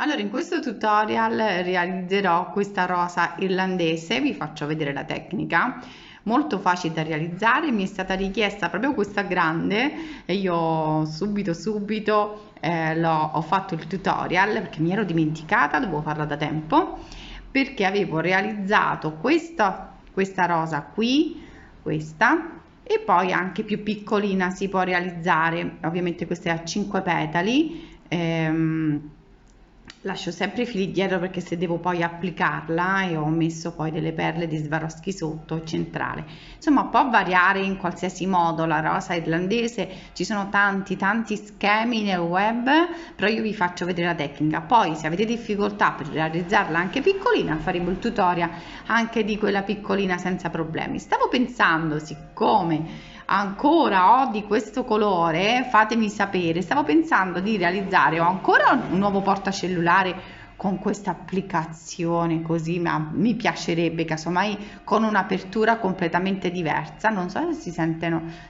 Allora, in questo tutorial realizzerò questa rosa irlandese, vi faccio vedere la tecnica, molto facile da realizzare, mi è stata richiesta proprio questa grande e io subito ho fatto il tutorial perché mi ero dimenticata, dovevo farla da tempo, perché avevo realizzato questa rosa qui, questa, e poi anche più piccolina si può realizzare, ovviamente questa è a 5 petali. Lascio sempre i fili dietro perché se devo poi applicarla e ho messo poi delle perle di Swarovski sotto e centrale, insomma può variare in qualsiasi modo la rosa irlandese, ci sono tanti schemi nel web, però io vi faccio vedere la tecnica. Poi se avete difficoltà per realizzarla anche piccolina faremo il tutorial anche di quella piccolina senza problemi. Stavo pensando, siccome ancora ho di questo colore, fatemi sapere, stavo pensando di realizzare, ho ancora un nuovo portacellulare con questa applicazione così, ma mi piacerebbe casomai con un'apertura completamente diversa. Non so se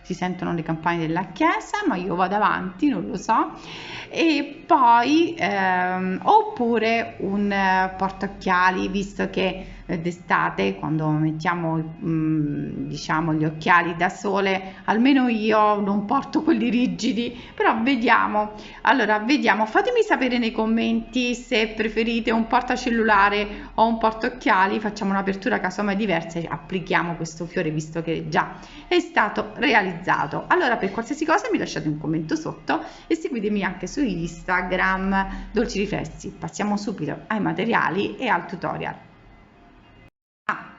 si sentono le campane della chiesa, ma io vado avanti, non lo so. E poi oppure un portaocchiali, visto che d'estate quando mettiamo diciamo gli occhiali da sole, almeno io non porto quelli rigidi, però vediamo. Allora vediamo, fatemi sapere nei commenti se preferite un portacellulare o un portaocchiali, facciamo un'apertura casomai diversa e applichiamo questo fiore visto che già è stato realizzato. Allora per qualsiasi cosa mi lasciate un commento sotto e seguitemi anche su Instagram Dolci Riflessi. Passiamo subito ai materiali e al tutorial.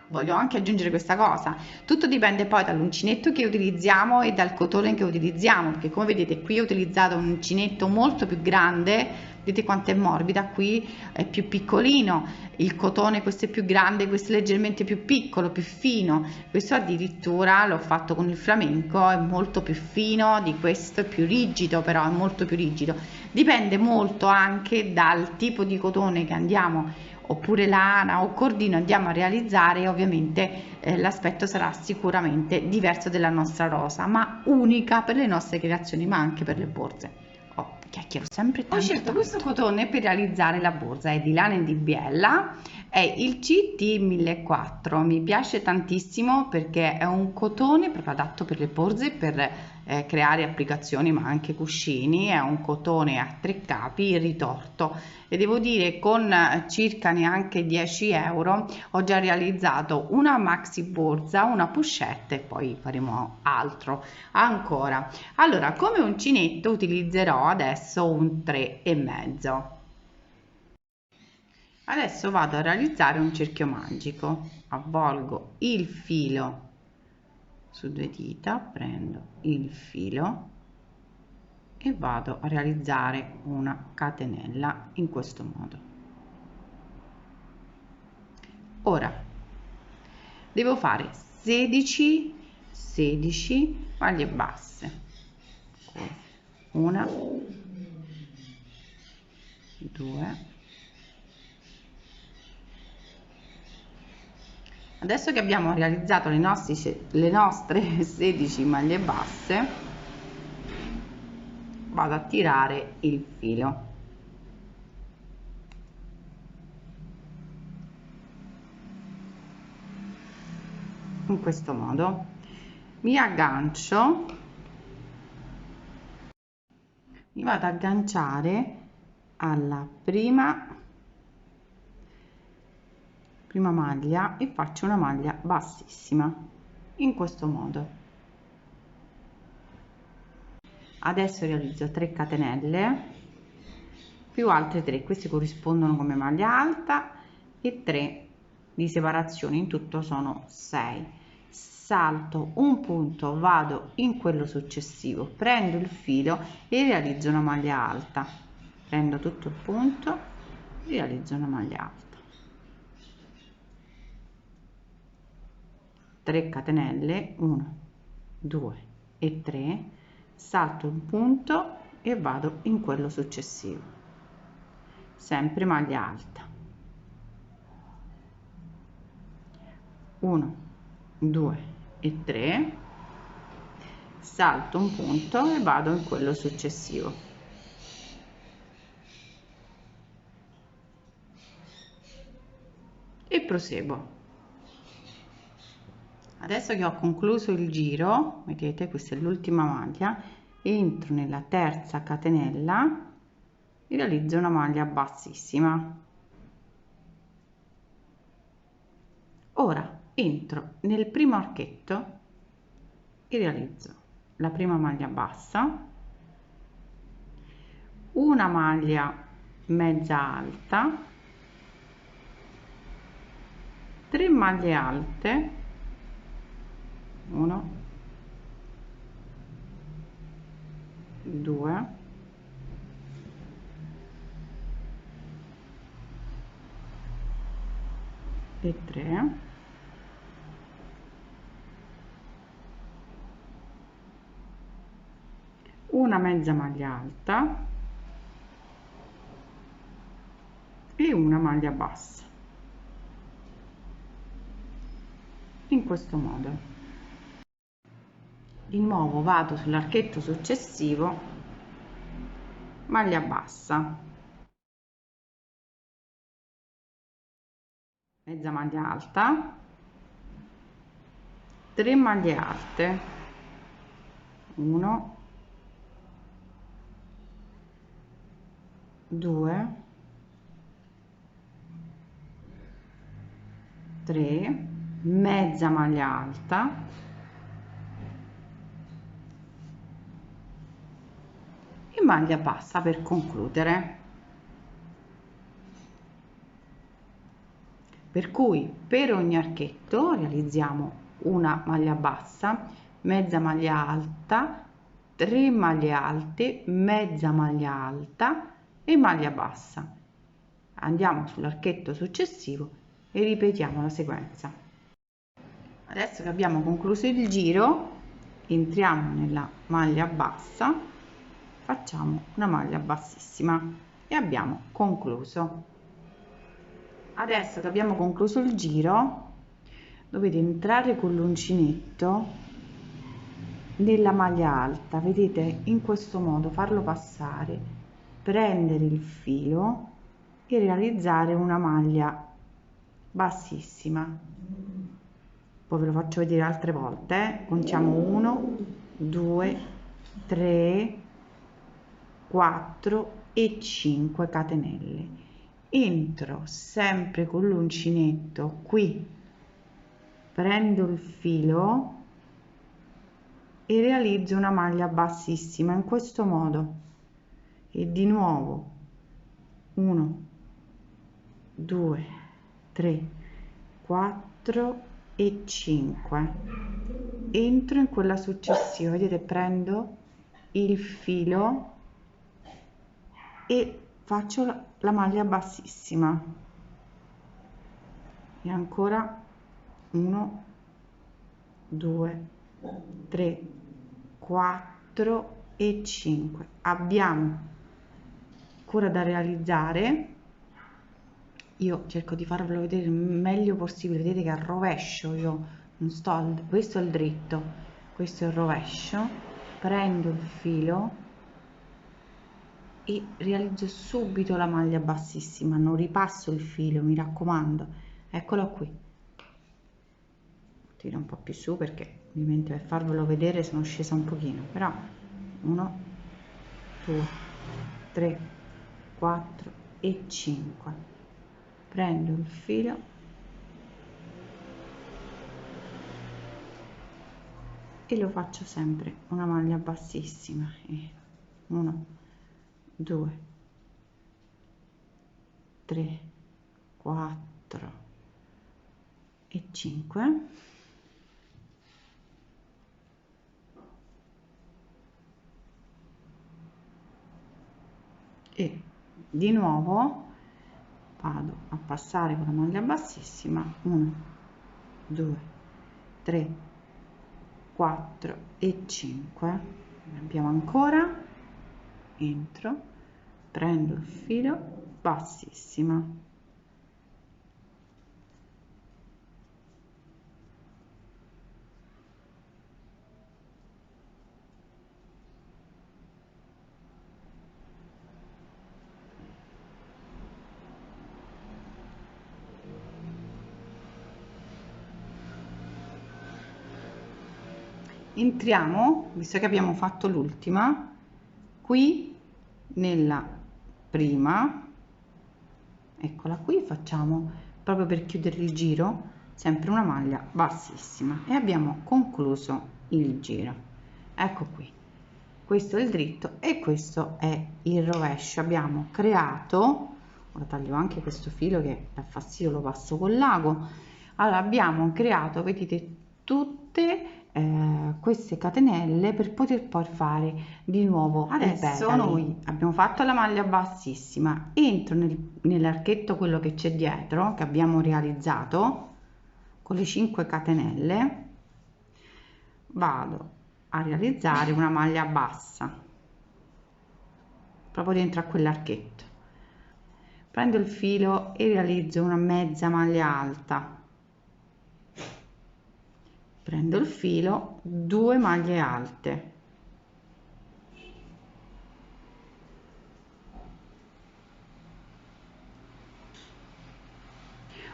Voglio anche aggiungere questa cosa, tutto dipende poi dall'uncinetto che utilizziamo e dal cotone che utilizziamo, perché come vedete qui ho utilizzato un uncinetto molto più grande, vedete quanto è morbida, qui è più piccolino, il cotone questo è più grande, questo è leggermente più piccolo, più fino, questo addirittura l'ho fatto con il flamenco, è molto più fino di questo, è più rigido, però è molto più rigido, dipende molto anche dal tipo di cotone che andiamo oppure lana o cordino andiamo a realizzare, ovviamente l'aspetto sarà sicuramente diverso della nostra rosa, ma unica per le nostre creazioni, ma anche per le borse. Oh, chiacchiero sempre tanto. Ho scelto questo cotone per realizzare la borsa, è di lana e di biella, è il CT 1004, mi piace tantissimo perché è un cotone proprio adatto per le borse, per creare applicazioni ma anche cuscini, è un cotone a 3 capi ritorto e devo dire con circa neanche 10 euro ho già realizzato una maxi borsa, una pochette e poi faremo altro ancora. Allora come uncinetto utilizzerò adesso un 3,5. Adesso vado a realizzare un cerchio magico, avvolgo il filo su 2 dita, prendo il filo e vado a realizzare una catenella in questo modo. Ora devo fare 16 maglie basse, una, 2. Adesso che abbiamo realizzato le nostre 16 maglie basse, vado a tirare il filo. In questo modo mi aggancio, mi vado ad agganciare alla prima maglia e faccio una maglia bassissima in questo modo. Adesso realizzo 3 catenelle più altre 3, queste corrispondono come maglia alta, e 3 di separazione, in tutto sono 6. Salto un punto, vado in quello successivo, prendo il filo e realizzo una maglia alta, prendo tutto il punto, realizzo una maglia alta, 3 catenelle, 1 2 e 3, salto un punto e vado in quello successivo, sempre maglia alta, 1 2 e 3, salto un punto e vado in quello successivo, e proseguo. Adesso che ho concluso il giro, vedete, questa è l'ultima maglia, entro nella terza catenella e realizzo una maglia bassissima. Ora entro nel primo archetto e realizzo la prima maglia bassa, una maglia mezza alta, 3 maglie alte, 1 2 e 3, una mezza maglia alta e una maglia bassa, in questo modo. Di nuovo vado sull'archetto successivo, maglia bassa, mezza maglia alta, 3 maglie alte, 1 2 3, mezza maglia alta, e maglia bassa per concludere. Per cui per ogni archetto realizziamo una maglia bassa, mezza maglia alta, 3 maglie alte, mezza maglia alta e maglia bassa. Andiamo sull'archetto successivo e ripetiamo la sequenza. Adesso che abbiamo concluso il giro, entriamo nella maglia bassa, facciamo una maglia bassissima e abbiamo concluso. Adesso che abbiamo concluso il giro, dovete entrare con l'uncinetto nella maglia alta, vedete, in questo modo farlo passare, prendere il filo e realizzare una maglia bassissima. Poi ve lo faccio vedere altre volte, contiamo 1 2 3 4 e 5 catenelle. Entro sempre con l'uncinetto qui, prendo il filo e realizzo una maglia bassissima in questo modo, e di nuovo 1 2 3 4 e 5, entro in quella successiva, vedete, prendo il filo e faccio la maglia bassissima, e ancora 1 2 3 4 e 5. Abbiamo ancora da realizzare, io cerco di farvelo vedere il meglio possibile, vedete che al rovescio io non sto, questo è il dritto, questo è il rovescio, prendo il filo e realizzo subito la maglia bassissima, non ripasso il filo, mi raccomando, eccolo qui, tiro un po' più su perché ovviamente per farvelo vedere sono scesa un pochino, però 1 2 3 4 e 5, prendo il filo e lo faccio sempre una maglia bassissima, e 1 2 3 4 e 5, e di nuovo vado a passare con la maglia bassissima, 1 2 3 4 e 5, abbiamo ancora, entro, prendo il filo, bassissima, entriamo, visto che abbiamo fatto l'ultima, qui nella prima, eccola qui, facciamo proprio per chiudere il giro sempre una maglia bassissima e abbiamo concluso il giro. Ecco qui, questo è il dritto e questo è il rovescio. Abbiamo creato, ora taglio anche questo filo che dà fastidio, lo passo con l'ago. Allora abbiamo creato, vedete, tutte queste catenelle per poter poi fare di nuovo. Adesso noi abbiamo fatto la maglia bassissima, entro nell'archetto, quello che c'è dietro, che abbiamo realizzato con le 5 catenelle, vado a realizzare una maglia bassa proprio dentro a quell'archetto, prendo il filo e realizzo una mezza maglia alta, prendo il filo, 2 maglie alte,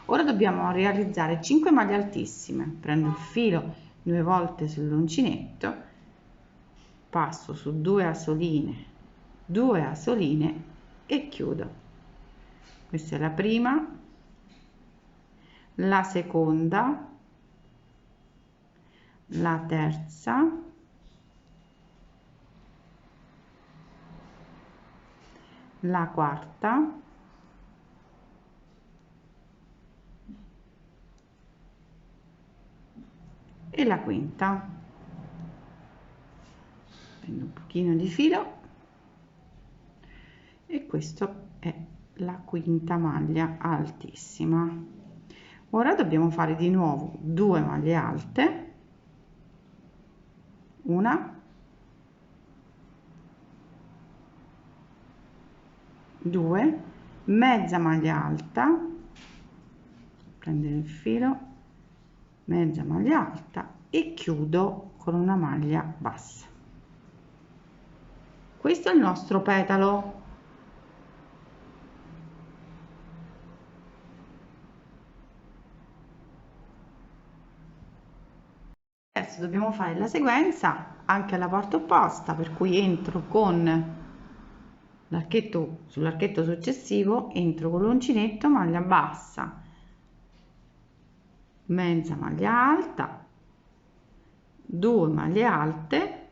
ora dobbiamo realizzare 5 maglie altissime, prendo il filo 2 volte sull'uncinetto, passo su 2 asoline e chiudo. Questa è la prima, la seconda, la terza, la quarta, e la quinta. Prendo un pochino di filo e questo è la quinta maglia altissima. Ora dobbiamo fare di nuovo 2 maglie alte, una, 2, mezza maglia alta, prendere il filo, mezza maglia alta e chiudo con una maglia bassa. Questo è il nostro petalo. Adesso dobbiamo fare la sequenza anche alla parte opposta, per cui entro con l'archetto, sull'archetto successivo entro con l'uncinetto, maglia bassa, mezza maglia alta, 2 maglie alte,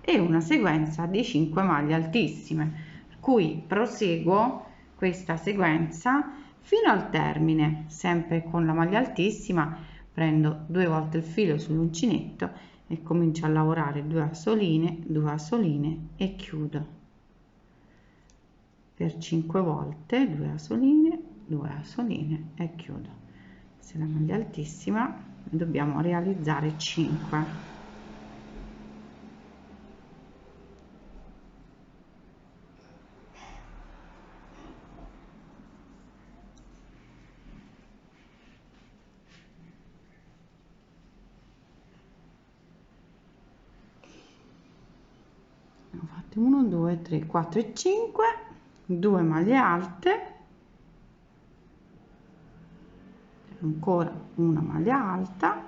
e una sequenza di 5 maglie altissime, per cui proseguo questa sequenza fino al termine, sempre con la maglia altissima. Prendo 2 volte il filo sull'uncinetto e comincio a lavorare 2 asoline e chiudo per 5 volte, 2 asoline e chiudo. Se la maglia altissima dobbiamo realizzare 5. Abbiamo fatto 1 2 3 4 e 5, 2 maglie alte, ancora una maglia alta,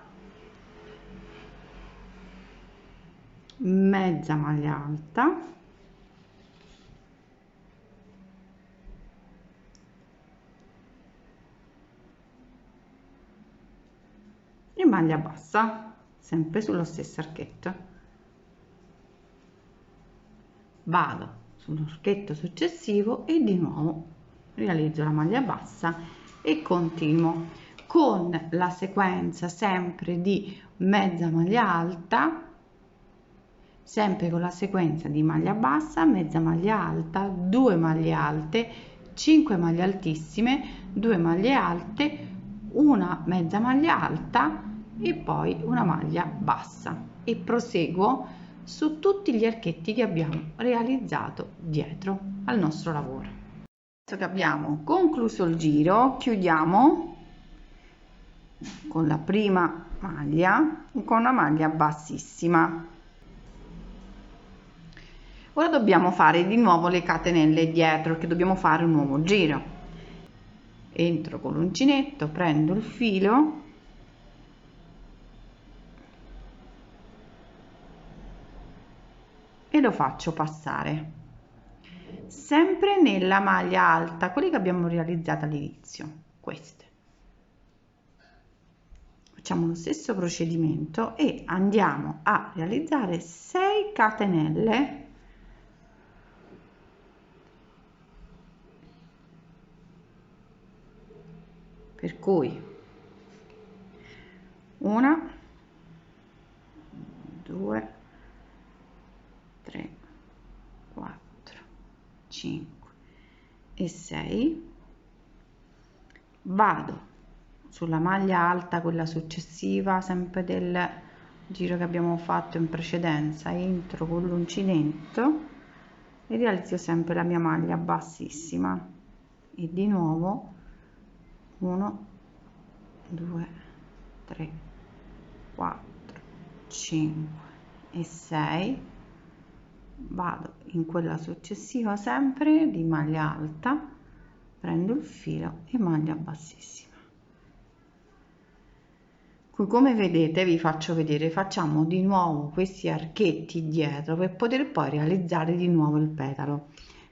mezza maglia alta, e maglia bassa, sempre sullo stesso archetto. Vado sull'archetto successivo e di nuovo realizzo la maglia bassa e continuo con la sequenza sempre di mezza maglia alta, sempre con la sequenza di maglia bassa, mezza maglia alta, 2 maglie alte, 5 maglie altissime, 2 maglie alte, una mezza maglia alta e poi una maglia bassa, e proseguo su tutti gli archetti che abbiamo realizzato dietro al nostro lavoro. Adesso che abbiamo concluso il giro, chiudiamo con la prima maglia con una maglia bassissima. Ora dobbiamo fare di nuovo le catenelle dietro, che dobbiamo fare un nuovo giro, entro con l'uncinetto, prendo il filo e lo faccio passare sempre nella maglia alta, quelle che abbiamo realizzato all'inizio, queste. Facciamo lo stesso procedimento e andiamo a realizzare 6 catenelle per cui 1 2 3 4 5 e 6. Vado sulla maglia alta, quella successiva, sempre del giro che abbiamo fatto in precedenza, entro con l'uncinetto e realizzo sempre la mia maglia bassissima e di nuovo 1 2 3 4 5 e 6. Vado in quella successiva sempre di maglia alta, prendo il filo e maglia bassissima. Qui, come vedete, vi faccio vedere, facciamo di nuovo questi archetti dietro per poter poi realizzare di nuovo il petalo.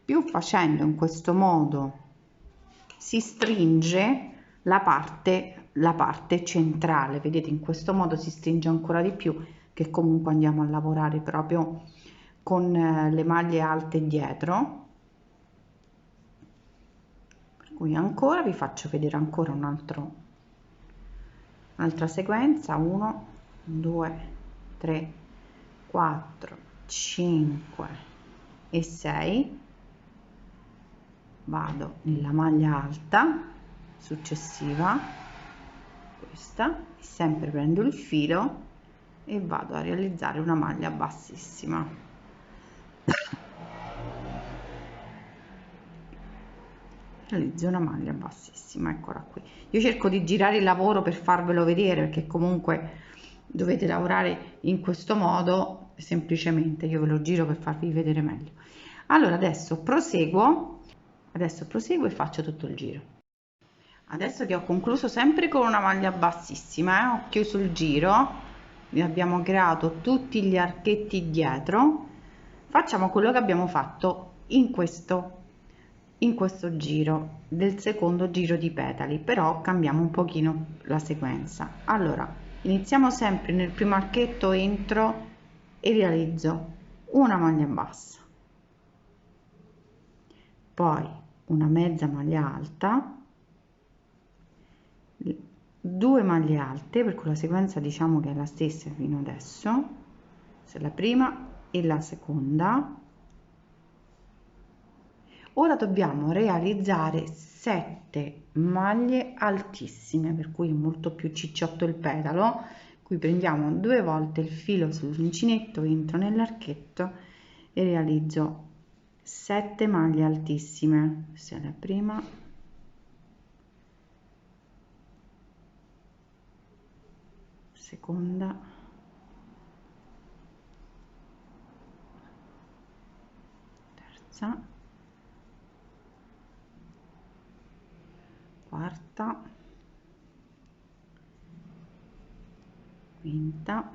Più facendo in questo modo si stringe la parte centrale, vedete, in questo modo si stringe ancora di più, che comunque andiamo a lavorare proprio con le maglie alte dietro. Per cui ancora vi faccio vedere ancora un'altra sequenza. 1 2 3 4 5 e 6. Vado nella maglia alta successiva, questa, e sempre prendo il filo e vado a realizzare una maglia bassissima. Realizzo una maglia bassissima, eccola qui. Io cerco di girare il lavoro per farvelo vedere, perché comunque dovete lavorare in questo modo, semplicemente io ve lo giro per farvi vedere meglio. Allora adesso proseguo e faccio tutto il giro. Adesso che ho concluso sempre con una maglia bassissima, ho chiuso il giro, abbiamo creato tutti gli archetti dietro, facciamo quello che abbiamo fatto in questo giro del secondo giro di petali, però cambiamo un pochino la sequenza. Allora iniziamo sempre nel primo archetto, entro e realizzo una maglia bassa, poi una mezza maglia alta, 2 maglie alte, per cui la sequenza diciamo che è la stessa fino adesso, se la prima e la seconda. Ora dobbiamo realizzare 7 maglie altissime, per cui è molto più cicciotto il petalo. Qui prendiamo 2 volte il filo sull'uncinetto, entro nell'archetto e realizzo 7 maglie altissime, questa è la prima, seconda, terza, quarta, quinta,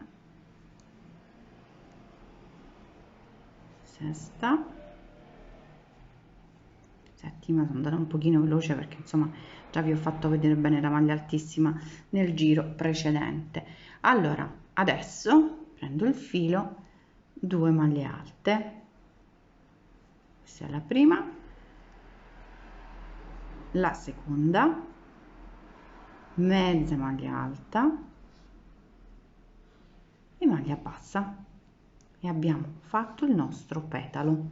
sesta, settima. Sono andata un pochino veloce perché insomma già vi ho fatto vedere bene la maglia altissima nel giro precedente. Allora adesso prendo il filo, 2 maglie alte, questa è la prima, la seconda, mezza maglia alta e maglia bassa, e abbiamo fatto il nostro petalo.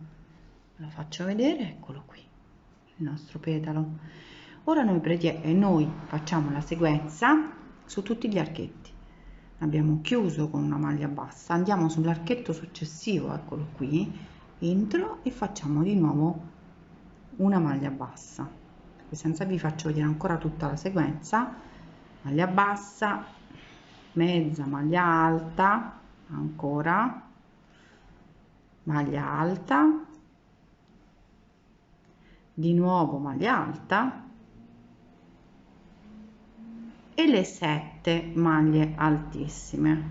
Lo faccio vedere, eccolo qui il nostro petalo. Ora noi facciamo la sequenza su tutti gli archetti. Abbiamo chiuso con una maglia bassa, andiamo sull'archetto successivo, eccolo qui, entro e facciamo di nuovo una maglia bassa. Senza vi faccio vedere ancora tutta la sequenza: maglia bassa, mezza maglia alta, ancora maglia alta, di nuovo maglia alta, e le 7 maglie altissime.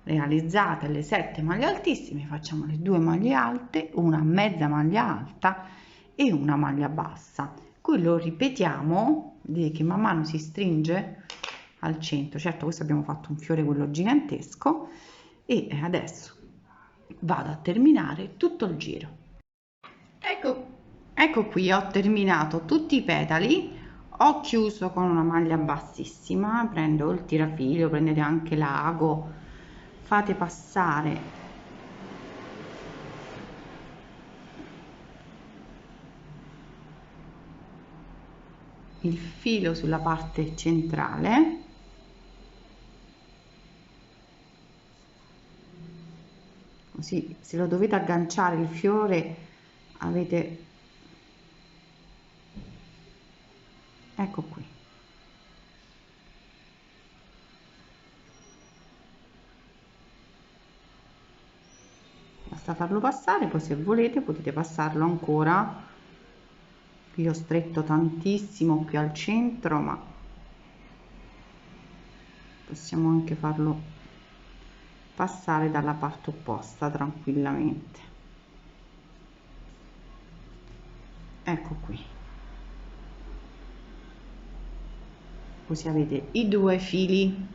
Realizzate le 7 maglie altissime, facciamo le 2 maglie alte, una mezza maglia alta e una maglia bassa. Qui lo ripetiamo, vedete che man mano si stringe al centro. Certo, questo abbiamo fatto un fiore quello gigantesco, e adesso vado a terminare tutto il giro. Ecco qui, ho terminato tutti i petali, ho chiuso con una maglia bassissima, prendo il tirafilo, prendete anche l'ago, fate passare il filo sulla parte centrale, così se lo dovete agganciare il fiore avete, ecco qui, basta farlo passare. Poi se volete potete passarlo ancora, qui ho stretto tantissimo qui al centro, ma possiamo anche farlo passare dalla parte opposta tranquillamente. Ecco qui, così avete i 2 fili.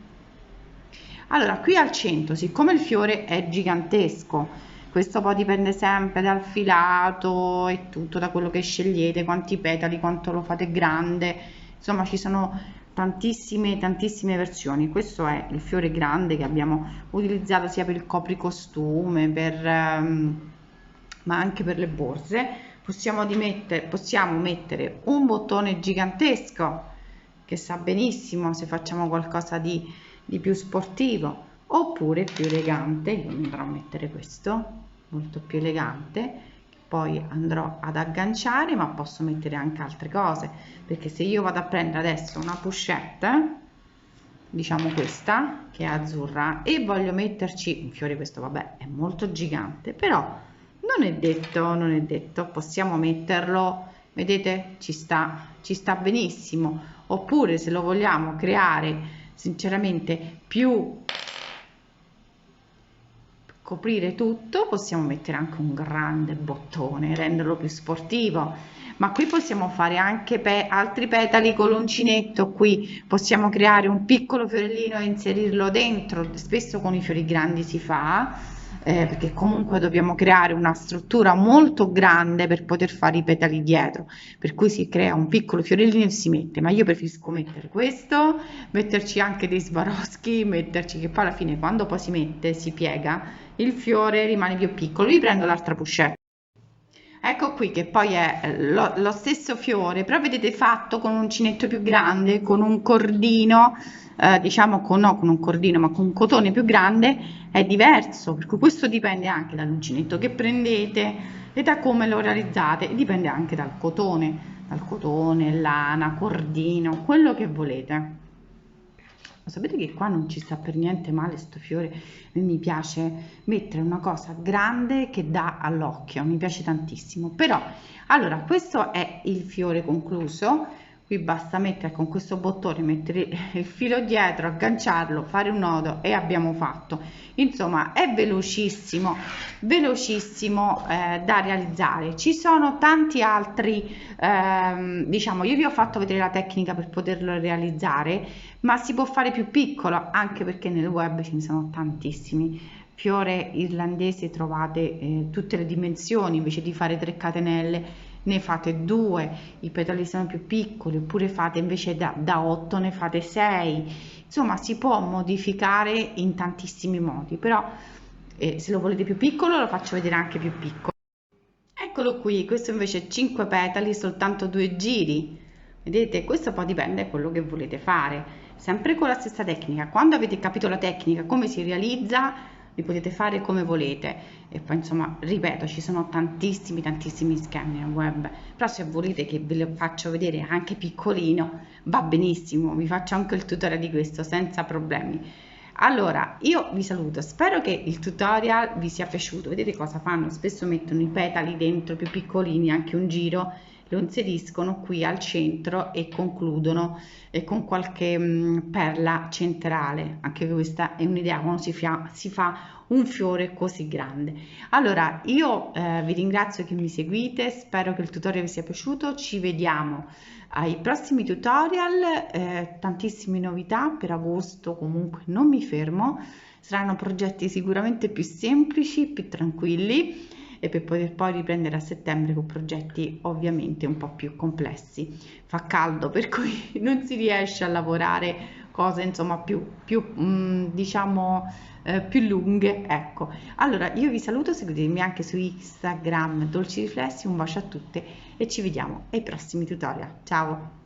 Allora, qui al centro, siccome il fiore è gigantesco, questo poi dipende sempre dal filato e tutto, da quello che scegliete, quanti petali, quanto lo fate grande, insomma ci sono tantissime versioni. Questo è il fiore grande che abbiamo utilizzato sia per il copricostume, ma anche per le borse. Possiamo mettere un bottone gigantesco, che sa benissimo se facciamo qualcosa di più sportivo, oppure più elegante. Io andrò a mettere questo molto più elegante, poi andrò ad agganciare, ma posso mettere anche altre cose, perché se io vado a prendere adesso una pochette, diciamo questa che è azzurra, e voglio metterci un fiore, questo vabbè è molto gigante, però non è detto, possiamo metterlo, vedete, ci sta benissimo. Oppure se lo vogliamo creare sinceramente più, coprire tutto, possiamo mettere anche un grande bottone, renderlo più sportivo. Ma qui possiamo fare anche altri petali con l'uncinetto, qui possiamo creare un piccolo fiorellino e inserirlo dentro. Spesso con i fiori grandi si fa, perché comunque dobbiamo creare una struttura molto grande per poter fare i petali dietro, per cui si crea un piccolo fiorellino e si mette. Ma io preferisco mettere questo, metterci anche dei Swarovski, metterci, che poi alla fine quando poi si mette, si piega, il fiore rimane più piccolo. Vi prendo l'altra pochette. Ecco qui che poi è lo stesso fiore, però vedete fatto con un uncinetto più grande, con un cordino, diciamo no, con un cordino, ma con un cotone più grande, è diverso, per cui questo dipende anche dall'uncinetto che prendete e da come lo realizzate, e dipende anche dal cotone, lana, cordino, quello che volete. Sapete che qua non ci sta per niente male sto fiore, mi piace mettere una cosa grande che dà all'occhio, mi piace tantissimo. Però allora questo è il fiore concluso, qui basta mettere con questo bottone, mettere il filo dietro, agganciarlo, fare un nodo e abbiamo fatto. Insomma è velocissimo da realizzare. Ci sono tanti altri, diciamo, io vi ho fatto vedere la tecnica per poterlo realizzare, ma si può fare più piccolo, anche perché nel web ce ne sono tantissimi. Fiore irlandese trovate tutte le dimensioni, invece di fare 3 catenelle ne fate 2, i petali sono più piccoli, oppure fate invece da 8 ne fate 6. Insomma si può modificare in tantissimi modi, però se lo volete più piccolo lo faccio vedere anche più piccolo. Eccolo qui, questo invece 5 petali, soltanto 2 giri. Vedete, questo poi dipende da quello che volete fare, sempre con la stessa tecnica. Quando avete capito la tecnica, come si realizza, li potete fare come volete. E poi insomma, ripeto, ci sono tantissimi schemi nel web, però se volete che ve lo faccio vedere anche piccolino, va benissimo, vi faccio anche il tutorial di questo senza problemi. Allora, io vi saluto, spero che il tutorial vi sia piaciuto. Vedete cosa fanno? Spesso mettono i petali dentro più piccolini, anche un giro, lo inseriscono qui al centro e concludono con qualche perla centrale. Anche questa è un'idea quando si fa un fiore così grande. Allora io vi ringrazio che mi seguite, spero che il tutorial vi sia piaciuto, ci vediamo ai prossimi tutorial, tantissime novità per agosto, comunque non mi fermo, saranno progetti sicuramente più semplici, più tranquilli e per poter poi riprendere a settembre con progetti ovviamente un po' più complessi. Fa caldo per cui non si riesce a lavorare cose insomma diciamo più lunghe, ecco. Allora io vi saluto, seguitemi anche su Instagram Dolci Riflessi, un bacio a tutte e ci vediamo ai prossimi tutorial. Ciao!